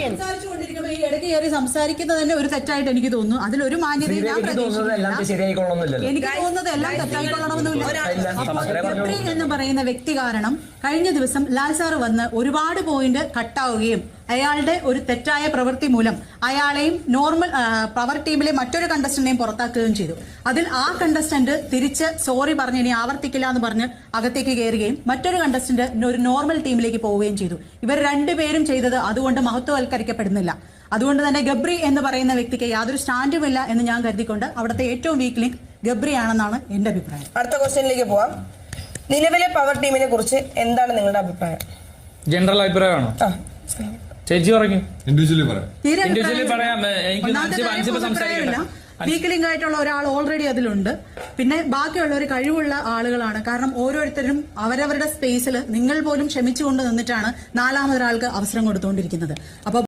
സംസാരിച്ചുകൊണ്ടിരിക്കുമ്പോൾ ഈ ഇടയ്ക്ക് കയറി സംസാരിക്കുന്നത് തന്നെ ഒരു തെറ്റായിട്ട് എനിക്ക് തോന്നുന്നു. അതിലൊരു മാന്യതയും ഞാൻ പ്രതീക്ഷിക്കുന്നില്ല. എനിക്ക് തോന്നുന്നത് എല്ലാം തെറ്റായിക്കൊള്ളണമെന്നില്ല. ഗബ്രി എന്ന് പറയുന്ന വ്യക്തി കാരണം കഴിഞ്ഞ ദിവസം ലാൽ സാർ വന്ന് ഒരുപാട് പോയിന്റ് കട്ടാവുകയും അയാളുടെ ഒരു തെറ്റായ പ്രവൃത്തി മൂലം അയാളെയും നോർമൽ പവർ ടീമിലെ മറ്റൊരു കണ്ടസ്റ്റന്റിനെയും പുറത്താക്കുകയും ചെയ്തു. അതിൽ ആ കണ്ടസ്റ്റന്റ് തിരിച്ച് സോറി പറഞ്ഞ് ഇനി ആവർത്തിക്കില്ല എന്ന് പറഞ്ഞ് അകത്തേക്ക് കയറുകയും മറ്റൊരു കണ്ടസ്റ്റന്റ് ഒരു നോർമൽ ടീമിലേക്ക് പോവുകയും ചെയ്തു. ഇവർ രണ്ടുപേരും ചെയ്തത് അതുകൊണ്ട് മഹത്വവൽക്കരിക്കപ്പെടുന്നില്ല. അതുകൊണ്ട് തന്നെ ഗബ്രി എന്ന് പറയുന്ന വ്യക്തിക്ക് യാതൊരു സ്റ്റാൻഡുമില്ല എന്ന് ഞാൻ കരുതിക്കൊണ്ട് അവിടുത്തെ ഏറ്റവും വീക്ക് ലിങ്ക് ഗബ്രി ആണെന്നാണ് എന്റെ അഭിപ്രായം. അടുത്ത ക്വസ്റ്റ്യനിലേക്ക് പോവാം. നിലവിലെ പവർ ടീമിനെ കുറിച്ച് എന്താണ് നിങ്ങളുടെ അഭിപ്രായം? ജനറൽ അഭിപ്രായമാണോ? ചേച്ചി പറഞ്ഞു. വീക്ക് ലിങ്ക് ആയിട്ടുള്ള ഒരാൾ ഓൾറെഡി അതിലുണ്ട്. പിന്നെ ബാക്കിയുള്ളവർ കഴിവുള്ള ആളുകളാണ്. കാരണം ഓരോരുത്തരും അവരവരുടെ സ്പേസിൽ നിങ്ങൾ പോലും ക്ഷമിച്ചുകൊണ്ട് നിന്നിട്ടാണ് നാലാമതൊരാൾക്ക് അവസരം കൊടുത്തുകൊണ്ടിരിക്കുന്നത്. അപ്പൊ